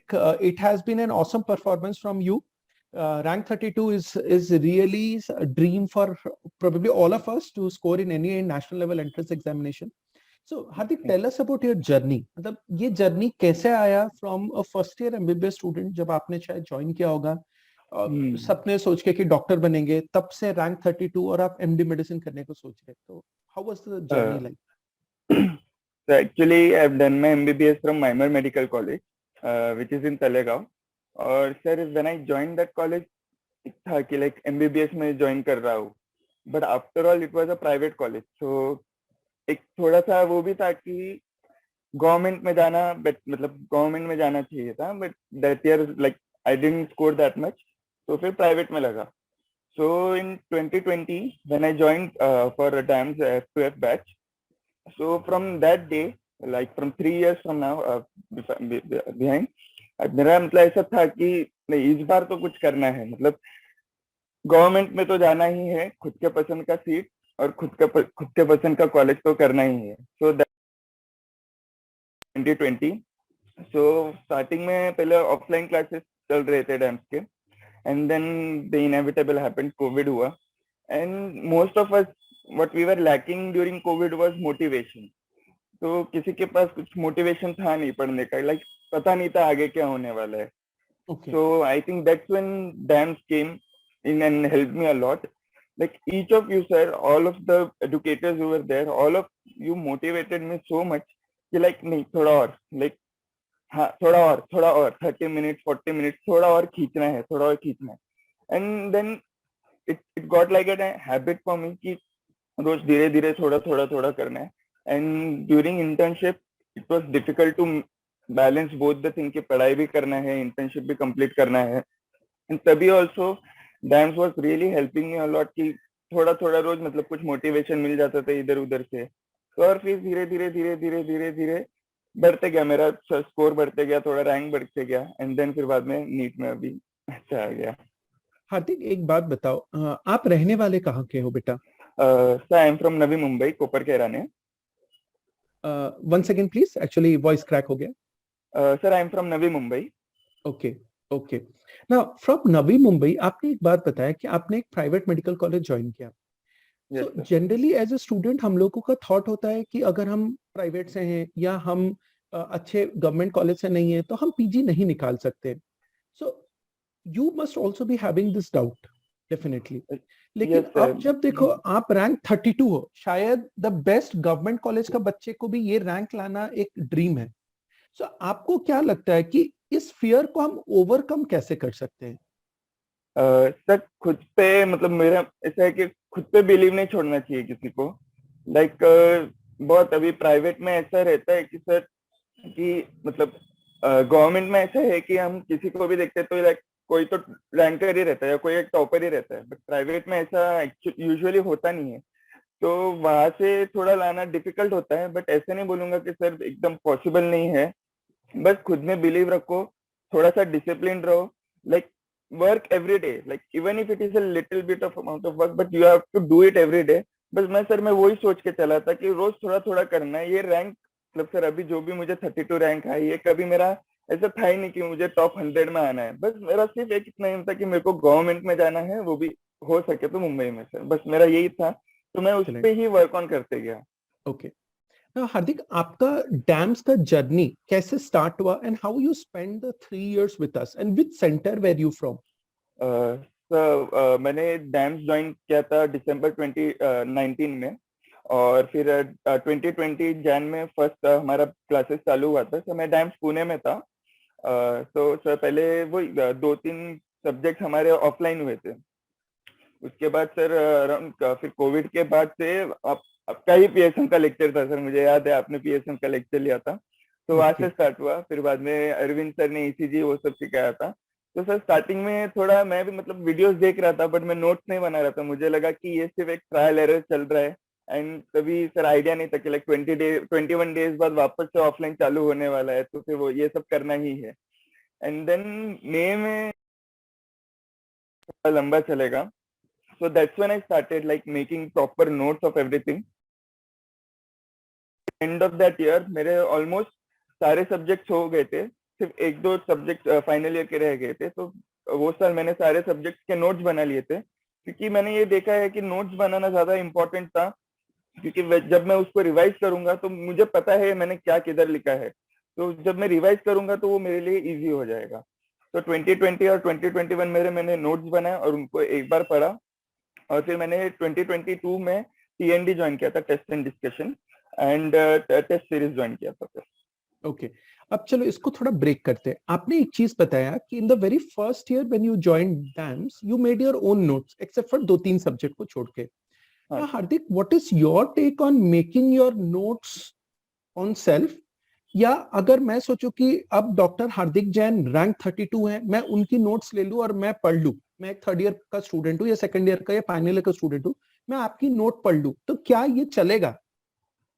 Hardik, it has been an awesome performance from you. Rank 32 is really a dream for probably all of us to score in any national level entrance examination. So Hardik, tell us about your journey. मतलब ये journey कैसे आया from a first year MBBS student जब आपने शायद join किया होगा सपने सोच के कि डॉक्टर बनेंगे, तब से रैंक 32 और आप एमडी मेडिसिन करने को सोच रहे, तो how was the journey like? So actually, I've done my MBBS from Mymar Medical College, which is in Talegaon. और sir, when I joined that college, था कि like MBBS में join कर रहा हूँ, but after all it was a private college, so एक थोड़ा सा वो भी था कि गवर्नमेंट में जाना, मतलब गवर्नमेंट में जाना चाहिए था, but that year like I didn't score that much, तो फिर प्राइवेट में लगा. So in 2020 when I joined for DAMS F2F batch, so from that day, like from 3 years from now behind, मेरा मतलब ऐसा था कि नहीं, इस बार तो कुछ करना है, मतलब गवर्नमेंट में तो जाना ही है, खुद के पसंद का सीट और खुद के पसंद का कॉलेज तो करना ही है. सो 2020, सो स्टार्टिंग में पहले ऑफलाइन क्लासेस चल रहे थे डैम्स के, and then the inevitable happened, COVID हुआ, and most of us what we were lacking during COVID was motivation. तो किसी के पास कुछ मोटिवेशन था नहीं पढ़ने का, लाइक पता नहीं था आगे क्या होने वाला है. So I think that's when DAMS came in and helped me a lot. Like each of you, sir, all of the educators who were there, all of you motivated me so much कि like नहीं थोड़ा और, like हाँ थोड़ा और 30 minutes 40 minutes थोड़ा और खींचना है, थोड़ा और खींचना है. And then it got like a habit for me कि रोज धीरे धीरे थोड़ा करना है. And during internship it was difficult to balance both the thing कि पढ़ाई भी करना है, internship भी complete करना है. And तभी also DAMS was really helping me a lot कि थोड़ा रोज मतलब कुछ motivation मिल जाता था इधर उधर से. तो और फिर धीरे बढ़ते गया, मेरा स्कोर बढ़ते गया, थोड़ा रैंक बढ़ते गया, एंड देन फिर बाद में नीट में अभी अच्छा आ गया. हार्दिक, एक बात बताओ, आप रहने वाले कहाँ के हो बेटा? Sir I am from Navi Mumbai, Kopar के रहने. One second please, actually voice crack हो गया. Sir I am from Navi Mumbai. Okay. Now from Navi Mumbai, आपने एक बात बताया कि आपने एक प्राइवेट मेडिकल कॉलेज ज्वाइन किया. So generally as a student हम लोगों का थॉट होता है कि अगर हम प्राइवेट से हैं या हम अच्छे गवर्नमेंट कॉलेज से नहीं है तो हम पीजी नहीं निकाल सकते. So you must also be having this doubt definitely. लेकिन अब जब देखो आप रैंक 32 हो, शायद द बेस्ट गवर्नमेंट कॉलेज का बच्चे को भी ये रैंक लाना एक ड्रीम है. सो आपको क्या लगता है कि इस फियर को हम ओवरकम कैसे कर सकते हैं? सर खुद पे, मतलब मेरा ऐसा है कि खुद पे बिलीव नहीं छोड़ना चाहिए किसी को. लाइक बहुत अभी प्राइवेट में ऐसा रहता है कि सर कि मतलब गवर्नमेंट में ऐसा है कि हम किसी को भी देखते हैं तो लाइक कोई तो रैंकर ही रहता है या कोई एक टॉपर ही रहता है, बट प्राइवेट में ऐसा यूजुअली होता नहीं है. तो वहां से थोड़ा लाना डिफिकल्ट होता है, बट ऐसे नहीं बोलूंगा कि सर एकदम पॉसिबल नहीं है. बस खुद में बिलीव रखो, थोड़ा सा डिसिप्लिन रहो, like work every day, like even if it is a little bit of amount of work, but you have to do it every day. बस मैं वही सोच के चला था कि रोज थोड़ा करना है. ये रैंक मतलब सर अभी जो भी मुझे 32 रैंक है, ये कभी मेरा ऐसा था ही नहीं कि मुझे टॉप 100 में आना है. बस मेरा सिर्फ एक इतना एम था कि मेरे को गवर्नमेंट में जाना है, वो भी हो सके तो मुंबई में. सर बस मेरा यही था, तो मैं उस पे ही वर्क ऑन करते गया. ओके. हार्दिक, आपका डैम्स का जर्नी कैसे स्टार्ट हुआ and how you spend the 3 years with us and which centre where you from? मैंने डैम्स ज्वाइन किया था दिसंबर 2019 में, और फिर 2020 जैन में फर्स्ट हमारा क्लासेस चालू हुआ था. तो मैं डैम्स पुणे में था. तो सर पहले वो 2-3 सब्जेक्ट हमारे ऑफलाइन हुए थे. उसके बाद सर फिर कोविड के बाद से आपका ही पीएसएम का लेक्चर था सर, मुझे याद है आपने पीएसएम का लेक्चर लिया था, तो वहां से स्टार्ट हुआ. फिर बाद में अरविंद सर ने ईसीजी वो सब सिखाया था. तो सर स्टार्टिंग में थोड़ा मैं भी मतलब वीडियोस देख रहा था, बट मैं नोट्स नहीं बना रहा था. मुझे लगा कि ये सिर्फ एक ट्रायल एरर चल रहा है, एंड तभी सर आइडिया नहीं था कि लाइक 21 डेज बाद वापस से ऑफलाइन चालू होने वाला है, तो फिर वो ये सब करना ही है. एंड देन मे में लंबा चलेगा. So that's when I started like making proper notes of everything. End of that year मेरे almost सारे subjects हो गए थे. सिर्फ एक दो सब्जेक्ट फाइनल ईयर के रह गए थे, तो वो साल मैंने सारे सब्जेक्ट्स के नोट्स बना लिए थे, क्योंकि मैंने ये देखा है कि नोट्स बनाना ज्यादा इम्पोर्टेंट था, क्योंकि जब मैं उसको रिवाइज करूंगा तो मुझे पता है मैंने क्या किधर लिखा है, तो जब मैं रिवाइज करूंगा तो वो मेरे लिए इजी हो जाएगा। तो 2020 और 2021 मेरे मैंने नोट्स बनाए और उनको एक बार पढ़ा, और फिर मैंने 2022 में टीएनडी ज्वाइन किया था, test and discussion, and test series join किया था फिर। ओके, अब चलो इसको थोड़ा ब्रेक करते हैं। आपने एक चीज बताया कि in the very first year when you joined dams you made your own notes except for दो तीन सब्जेक्ट को छोड़ के। हाँ Now, sir. Hardik, what is your take on making your notes on self? या अगर मैं सोचूं कि अब डॉक्टर हार्दिक जैन रैंक 32 है, मैं उनकी नोट्स ले लूं और मैं पढ़ लूं, मैं एक थर्ड ईयर का स्टूडेंट हूं या सेकंड ईयर का या फाइनल ईयर का स्टूडेंट हूं, मैं आपकी नोट पढ़ लूं, तो क्या ये चलेगा?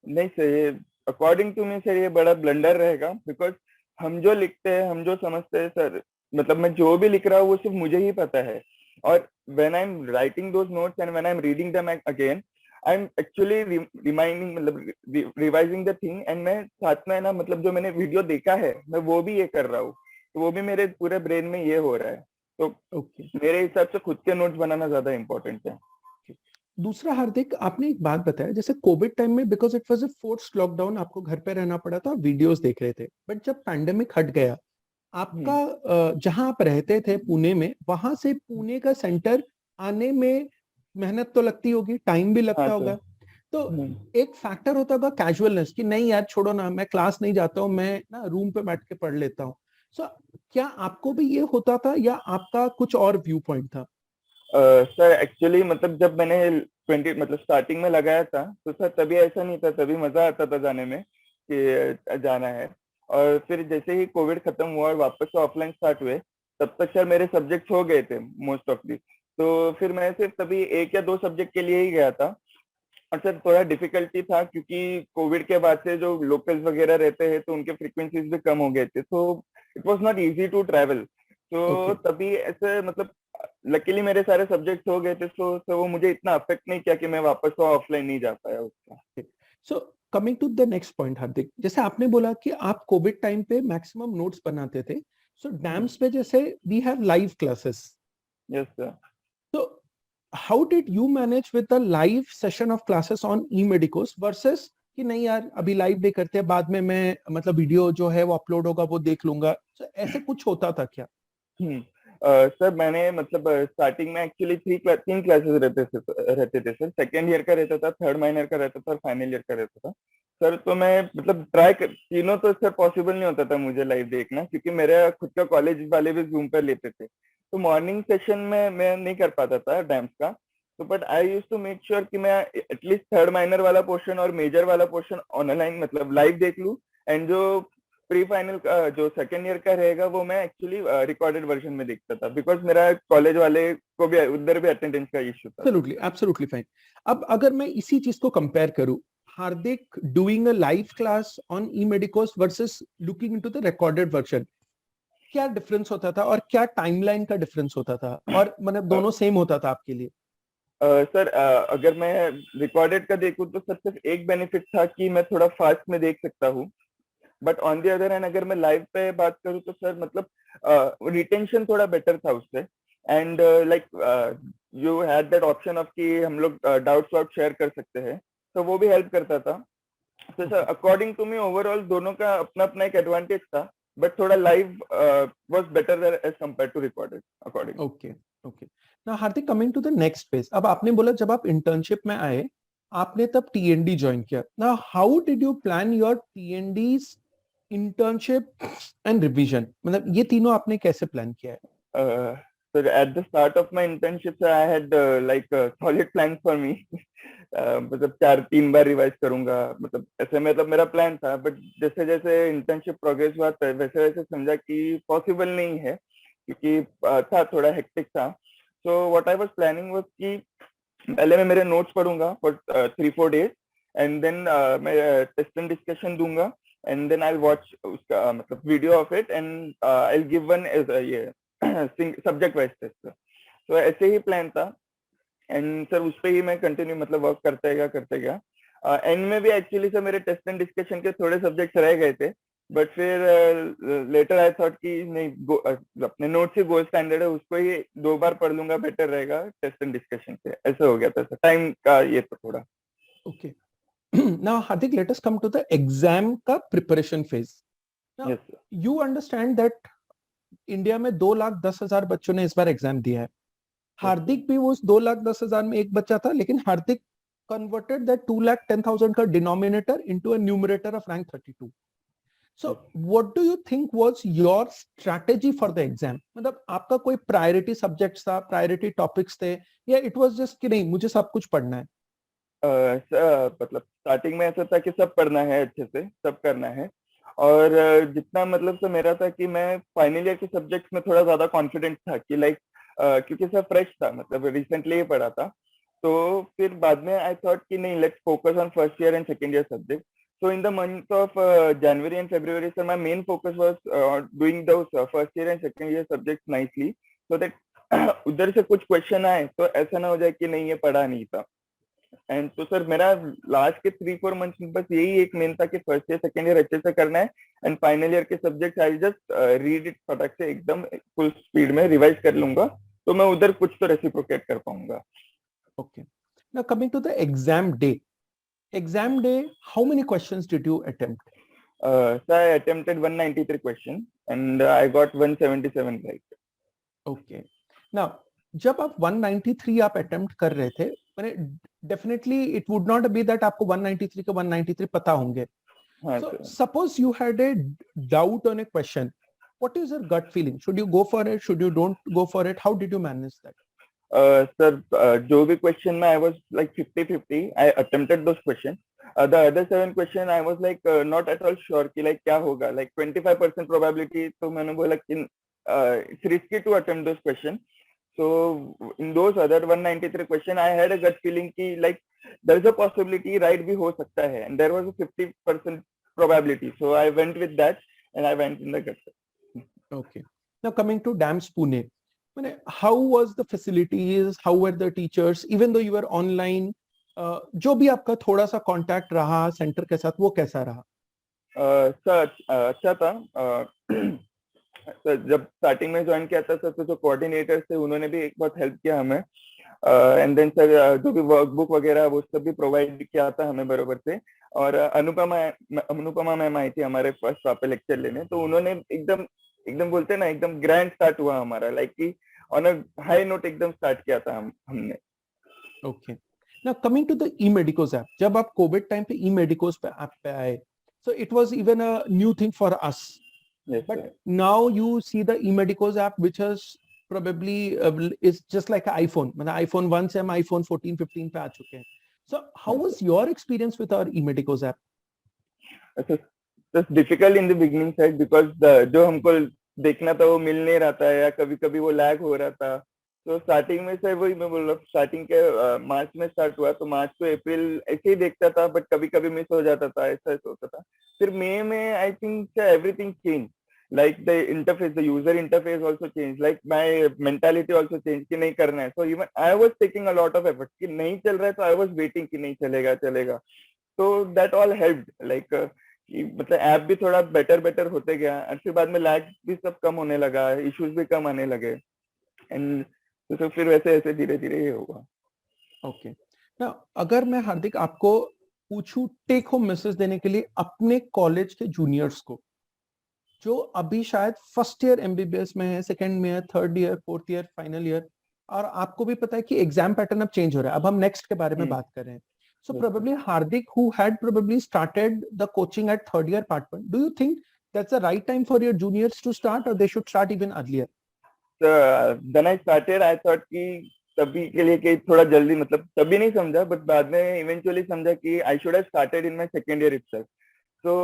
नहीं सर, ये अकॉर्डिंग टू मी सर ये बड़ा ब्लंडर रहेगा, बिकॉज हम जो लिखते हैं, हम जो समझते हैं सर, मतलब मैं जो भी लिख रहा हूँ वो सिर्फ मुझे ही पता है। और when I am writing those notes and when I am reading them again, I am actually reminding, मतलब रिवाइजिंग द थिंग, एंड मैं साथ में ना, मतलब जो मैंने वीडियो देखा है मैं वो भी ये कर रहा हूँ, तो वो भी मेरे पूरे ब्रेन में ये हो रहा है। तो ओके, मेरे हिसाब से खुद के नोट्स बनाना ज्यादा इंपॉर्टेंट है। दूसरा हार्दिक, आपने एक बात बताया जैसे कोविड टाइम में because it was a forced lockdown, आपको घर पे रहना पड़ा था, वीडियोस देख रहे थे, बट जब पैंडेमिक हट गया, आपका हम्म। जहां आप रहते थे पुणे में, वहां से पुणे का सेंटर आने में मेहनत तो लगती होगी, टाइम भी हाँ लगता सर। होगा, तो हम्म। एक फैक्टर होता होगा कैजुअलनेस कि नहीं यार छोड़ो ना, मैं क्लास नहीं जाता हूँ, मैं ना रूम पे बैठ के पढ़ लेता हूँ। सो क्या आपको भी ये होता था या आपका कुछ और व्यू पॉइंट था? सर एक्चुअली मतलब जब मैंने 20 मतलब स्टार्टिंग में लगाया था, तो सर तभी ऐसा नहीं था, तभी मजा आता था जाने में कि जाना है। और फिर जैसे ही कोविड खत्म हुआ और वापस से ऑफलाइन स्टार्ट हुए, तब तक सर मेरे सब्जेक्ट्स हो गए थे मोस्ट ऑफ दी, तो फिर मैं सिर्फ तभी एक या दो सब्जेक्ट के लिए ही गया था। और सर थोड़ा डिफिकल्टी था, क्योंकि कोविड के बाद से जो लोकल्स वगैरह रहते हैं तो उनके फ्रीक्वेंसीज भी कम हो गए थे, तो it was not easy to travel. तो ओके, तभी ऐसे मतलब लकीली मेरे सारे सब्जेक्ट्स हो गए थे, तो वो मुझे इतना अफेक्ट नहीं किया कि मैं वापस तो ऑफलाइन नहीं जा पाया उसका। So coming to the next point Hardik, जैसे आपने बोला कि आप कोविड टाइम पे मैक्सिमम नोट्स बनाते थे, सो डैम्स पे जैसे we have live classes, yes sir. तो how did you manage with the live session of classes on e Medicos versus कि नहीं यार अभी लाइव नहीं करते, बाद में मैं मतलब वीडियो जो है वो अपलोड होगा वो देख लूंगा, so, ऐसे कुछ होता था क्या? हम्म। सर मैंने मतलब स्टार्टिंग में एक्चुअली तीन क्लासेस रहते थे सर। सेकेंड ईयर का रहता था, थर्ड माइनर का रहता था और फाइनल ईयर का रहता था सर। तो मैं मतलब तीनों तो सर पॉसिबल नहीं होता था मुझे लाइव देखना, क्योंकि मेरे खुद का कॉलेज वाले भी जूम पर लेते थे, तो मॉर्निंग सेशन में मैं नहीं कर पाता था डैम्स का। तो but I use to make sure कि मैं एटलीस्ट थर्ड माइनर वाला पोर्शन और मेजर वाला पोर्शन ऑनलाइन मतलब लाइव देख लूं, एंड जो प्री फाइनल का जो सेकेंड ईयर का रहेगा वो मैं एक्चुअली रिकॉर्डेड वर्जन में देखता था, बिकॉज मेरा कॉलेज वाले को भी उधर भी अटेंडेंस का इश्यू था। Absolutely, absolutely fine. अब अगर मैं इसी चीज को कंपेयर करूं, Hardik doing a live class on e Medicos versus looking into the recorded version, क्या डिफरेंस होता था और क्या टाइमलाइन का डिफरेंस होता था, और मतलब दोनों सेम होता था आपके लिए? सर अगर मैं रिकॉर्डेड का देखूं तो सर सिर्फ एक बेनिफिट था कि मैं थोड़ा फास्ट में देख सकता हूँ, but on the other hand अगर मैं लाइव पे बात करूँ तो सर मतलब रिटेंशन थोड़ा बेटर था उससे, and like you had that option of कि हम लोग डाउट्स वाउट शेयर कर सकते हैं, तो वो भी हेल्प करता था। तो sir okay, according to me overall दोनों का अपना अपना एक एडवांटेज था, बट थोड़ा live was better as compared to recorded according. Okay, okay. ना Hardik, coming to the next phase, अब आपने बोला जब आप इंटर्नशिप में आए आपने तब टीएनडी ज्वाइन किया, ना how did you plan your TNDs, internship and revision, मतलब ये तीनों आपने कैसे प्लान किया है? So at the start of my internship, sir, I had like solid plans for me. मतलब 4-3 बार रिवाइज करूंगा, मतलब ऐसे मतलब मेरा प्लान था, बट जैसे जैसे इंटर्नशिप प्रोग्रेस हुआ वैसे वैसे समझा कि पॉसिबल नहीं है, क्योंकि था थोड़ा हेक्टिक था। So what I was planning was कि पहले मैं मेरे नोट्स पढ़ूंगा फॉर 3-4 डेज, एंड देन मैं टेस्ट एंड डिस्कशन दूंगा, एंड देन आई वॉच उसका मतलब video of it, and I give one एज ये सब्जेक्ट वाइज टेस्ट। तो ऐसे ही प्लान था, एंड सर उस पे ही मैं कंटिन्यू मतलब वर्क करते गया करते गया। एंड में भी एक्चुअली सर मेरे टेस्ट एंड डिस्कशन के थोड़े सब्जेक्ट्स रह गए थे, बट फिर लेटर आई थॉट कि नहीं अपने नोट से गोल्ड स्टैंडर्ड है उसको ही 2 बार पढ़ लूंगा, बेटर रहेगा टेस्ट एंड डिस्कशन से। ऐसा हो गया था सर, टाइम का ये तो थोड़ा। Okay. Now Hardik, let us come to the exam का preparation phase. Now yes sir. You understand that India में 2,10,000 बच्चों ने इस बार एग्जाम दिया है। Yes sir. हार्दिक भी वो 2,10,000 में एक बच्चा था, लेकिन हार्दिक converted that 2,10,000 का denominator into a numerator of rank 32. So what do you think was your strategy for the exam? मतलब आपका कोई प्रायोरिटी सब्जेक्ट्स था, प्रायोरिटी टॉपिक्स थे, या इट वाज जस्ट कि नहीं मुझे सब कुछ पढ़ना है? मतलब स्टार्टिंग में ऐसा था कि सब पढ़ना है, अच्छे से सब करना है। और जितना मतलब तो मेरा था कि मैं फाइनल ईयर के सब्जेक्ट्स में थोड़ा ज्यादा कॉन्फिडेंट था कि लाइक क्योंकि सब फ्रेश था, मतलब रिसेंटली ही पढ़ा था। तो फिर बाद में आई थॉट कि नहीं, let's focus on first year and second year subject. So in the month of January and February, sir, my main focus was doing those first year and second year subjects nicely, so that उधर से कुछ question आए तो ऐसा ना हो जाए कि नहीं ये पढ़ा नहीं था। एंड तो सर मेरा लास्ट के 3-4 मंथ्स में बस यही एक मेन था कि फर्स्ट ईयर सेकेंड ईयर अच्छे से करना है, एंड फाइनल ईयर के subject I just read it फटाक से एकदम फुल स्पीड में रिवाइज कर लूंगा, तो मैं उधर कुछ तो रेसिप्रोकेट कर पाऊंगा। Okay. Now coming to the exam day. Exam day, how many questions did you attempt? So I attempted 193 questions and I got 177 right. Okay. Now जब आप 193 आप अटेम्प्ट कर रहे थे, मैंने definitely it would not be that आपको 193 के 193 पता होंगे. हाँ So sir. suppose you had a doubt on a question. What is your gut feeling? Should you go for it? Should you don't go for it? How did you manage that? Sir जो भी question में I was like 50-50, I attempted those question. The other 7 question I was like not at all sure कि like क्या होगा, like 25% probability, तो मैंने बोला कि it's risky to attempt those question. So in those other 193 question, I had a gut feeling कि like there is a possibility right भी हो सकता है, and there was a 50% probability. So I went with that and I went in the gut. Okay. Now coming to DAMS Pune, how was the facilities? How were the teachers? Even though you were online, जो भी आपका थोड़ा सा contact रहा centre के साथ, वो कैसा रहा? सर अच्छा था। सर जब स्टार्टिंग में ज्वाइन किया था सर, तो जो कोऑर्डिनेटर थे उन्होंने भी एक बहुत हेल्प किया हमें। एंड देन सर जो भी वर्कबुक वगैरह वो सब भी प्रोवाइड किया था हमें बरोबर से। और अनुपमा मैम आई थी हमारे फर्स्ट वहाँ पे लेक्चर लेने, तो उन्होंने एकदम एकदम बोलते हैं ना, एकदम ग्रैंड स्टार्ट हुआ हमारा, लाइक कि ऑन अ हाई नोट एकदम स्टार्ट किया था हमने। Okay. Now coming to the E medicos app, जब आप कोविड टाइम पे ई मेडिकोस पे ऐप पे आए, so it was even a new thing for us, but now you see the E medicos app which has probably is just like an iPhone. मतलब iPhone 1 से हम iPhone 14, 15 पे आ चुके हैं. So how was your experience with our e-medicos app? Difficult in the beginning side, because जो हमको देखना था वो मिल नहीं रहा था, या कभी कभी वो लैग हो रहा था। तो स्टार्टिंग में सर वही मैं बोल रहा हूँ, स्टार्टिंग के मार्च में स्टार्ट हुआ, तो मार्च to अप्रैल ऐसे ही देखता था, बट कभी कभी मिस हो जाता था, ऐसा होता था। फिर मई में I think everything change, like the interface, the user interface also changed, like my mentality also changed कि नहीं करना है। So even I was taking a lot of effort कि नहीं चल रहा है, तो I was waiting कि नहीं चलेगा चलेगा। तो that all helped, like कि मतलब ऐप भी थोड़ा बेटर होते गया, और फिर बाद में लैग भी सब कम होने लगा, इश्यूज भी कम आने लगे, एंड तो फिर वैसे ऐसे धीरे धीरे ये होगा। ओके। ना अगर मैं हार्दिक आपको पूछूं टेक होम मैसेज देने के लिए अपने कॉलेज के जूनियर्स को, जो अभी शायद फर्स्ट ईयर एमबीबीएस में है, सेकंड में है, third year, fourth year, final year, और आपको भी पता है कि एग्जाम पैटर्न अब चेंज हो रहा है, अब हम नेक्स्ट के बारे में बात कर रहे हैं। So probably Hardik, who had probably started the coaching at third year part one, do you think that's the right time for your juniors to start, or they should start even earlier? Then I started, I thought कि तभी के लिए कि थोड़ा जल्दी, मतलब तभी नहीं समझा, बट बाद में इवेंचुअली समझा कि I should have started in my second year itself. So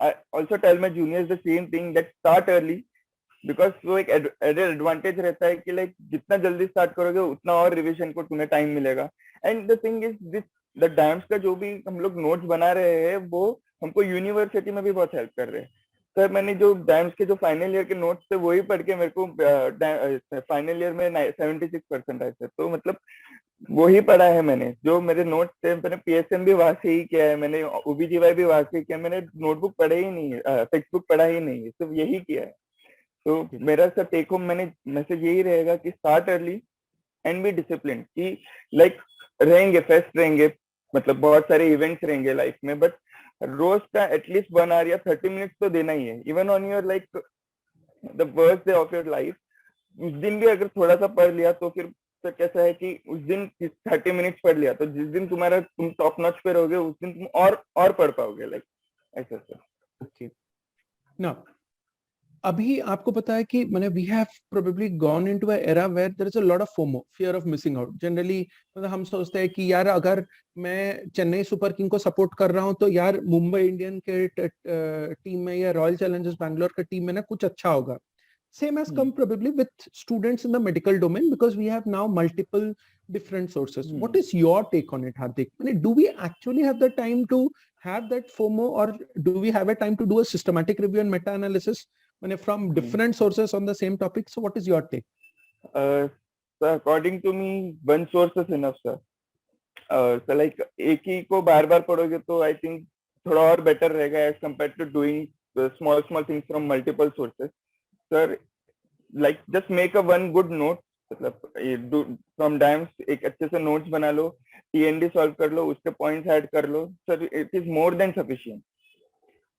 I also tell my juniors the same thing, that start early, because वो एक एडवांटेज रहता है कि लाइक जितना जल्दी स्टार्ट करोगे उतना और रिविजन को तुम्हें टाइम मिलेगा। And the thing is this, the dams का जो भी हम लोग नोट्स बना रहे हैं वो हमको यूनिवर्सिटी में भी बहुत हेल्प कर रहे हैं। सर मैंने जो डैम्स के जो फाइनल ईयर के नोट्स थे वही पढ़ के मेरे को फाइनल ईयर में 76% आए थे। तो मतलब वही पढ़ा है मैंने, जो मेरे नोट्स थे, मैंने पीएसएम भी वहां से ही किया है, मैंने ओबीजीवाई भी वहां से किया, मैंने नोटबुक पढ़ा ही नहीं है, टेक्स्ट बुक पढ़ा ही नहीं है, सिर्फ यही किया है। तो मेरा सर टेक होम मैंने मैसेज यही रहेगा कि start early and be discipline, कि लाइक रहेंगे फेस्ट रहेंगे, मतलब बहुत सारे इवेंट्स रहेंगे लाइफ में, बट रोज का एटलीस्ट 1 आवर या 30 मिनट्स तो देना ही है, even on your like the worst day of your life. उस दिन भी अगर थोड़ा सा पढ़ लिया तो फिर तो कैसा है कि उस दिन 30 मिनट्स पढ़ लिया तो जिस दिन तुम टॉप नॉच पे रहोगे उस दिन तुम और पढ़ पाओगे, लाइक ऐसा सर। ओके ना, अभी आपको पता है कि मैंने we have probably gone into a era where there is a lot of FOMO, fear of missing out. Generally मतलब हम सोचते हैं कि यार अगर मैं चेन्नई सुपर किंग को सपोर्ट कर रहा हूं तो यार मुंबई इंडियन के टीम में या रॉयल चैलेंजर्स बैंगलोर के टीम में ना कुछ अच्छा होगा। Same has come probably with students in the medical domain because we have now multiple different sources. What is your take on it, Hardik? I mean, do we actually have the time to have that FOMO, or do we have a time to do a systematic review and meta-analysis from different sources on the same topic? So what is your take? So according to me, one source is enough, sir. So like एक ही को बार बार पढ़ोगे तो I think थोड़ा और better रहेगा as compared to doing small things from multiple sources. Sir, like just make a one good note, मतलब from डायम्स एक अच्छे से नोट्स बना लो, टीएनडी सॉल्व कर लो, उसके पॉइंट्स ऐड कर लो, sir it is more than sufficient.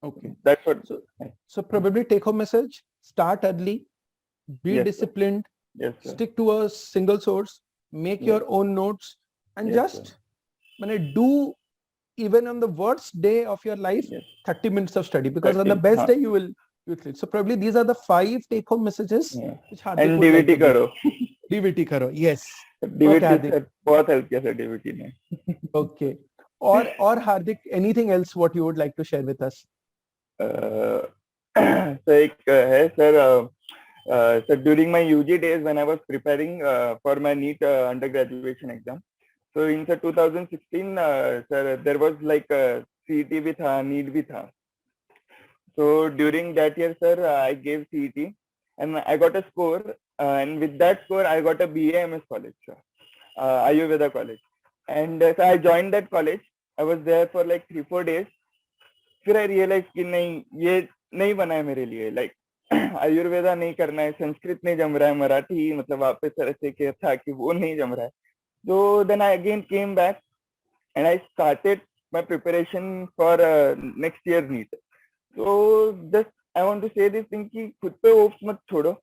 Okay, that's what so probably take home message: start early, be Yes, sir. disciplined, yes sir. stick to a single source, make Yes. your own notes, and Yes, just do even on the worst day of your life Yes. 30 minutes of study, because on the 30, best हाँ. day you will sleep. So probably these are the 5 take home messages Yeah. which Hardik And would like DVT to give. करो, DVT करो, yes. DVT Hardik. Sir बहुत help किया sir DVT ने। Okay, or Hardik, anything else what you would like to share with us? So एक है sir, so during my UG days when I was preparing for my NEET undergraduation exam, so in 2016 sir there was like CET भी था, NEET भी था। So during that year sir I gave CET and I got a score, and with that score I got a BAMS college, sir, Ayurveda college, and so I joined that college. I was there for like 3-4 days, फिर आई realise कि नहीं ये नहीं बना है मेरे लिए, like Ayurveda नहीं करना है, संस्कृत नहीं जम रहा है, मराठी मतलब वापस तरह से क्या था कि वो नहीं जम रहा है। तो then I again came back and I started my preparation for next year NEET. तो just I want to say this thing कि खुद पे होप्स मत छोड़ो,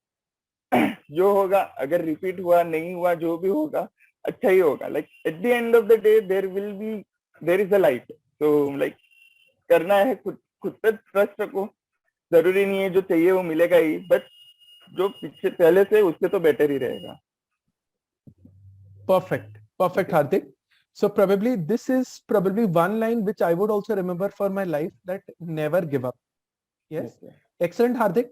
जो होगा अगर रिपीट हुआ नहीं हुआ जो भी होगा अच्छा ही होगा, like at the end of the day there is a light. तो लाइक करना है, खुद पे ट्रस्ट रखो, जरूरी नहीं है जो चाहिए वो मिलेगा ही, बट जो पीछे पहले से उससे तो बेटर ही रहेगा। Perfect, Hardik. So probably this is probably one line which I would also remember for my life, that never give up. Yes, excellent, Hardik.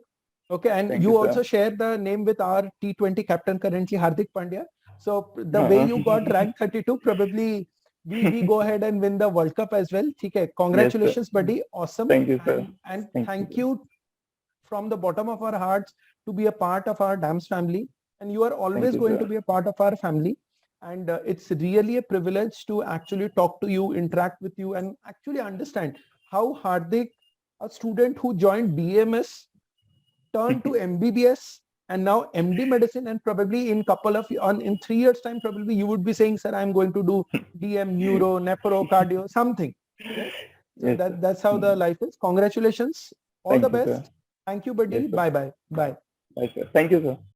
Okay, and Thank you you, also sir. share the name with our T20 captain currently, Hardik Pandya. So the way you got rank 32, probably we go ahead and win the World Cup as well. Okay, congratulations, Yes, buddy. Awesome. Thank you, sir. And thank you from the bottom of our hearts to be a part of our DAMS family. And you are always going to be a part of our family. And it's really a privilege to actually talk to you, interact with you, and actually understand how Hardik, a student who joined BMS, turned to MBBS, and now MD medicine, and probably in 3 years time, probably you would be saying, sir, I'm going to do DM, neuro, nephro, cardio, something. Yes? So that's how the life is. Congratulations. All the best. Thank you, buddy. Bye-bye. Bye. Bye, sir. Thank you, sir.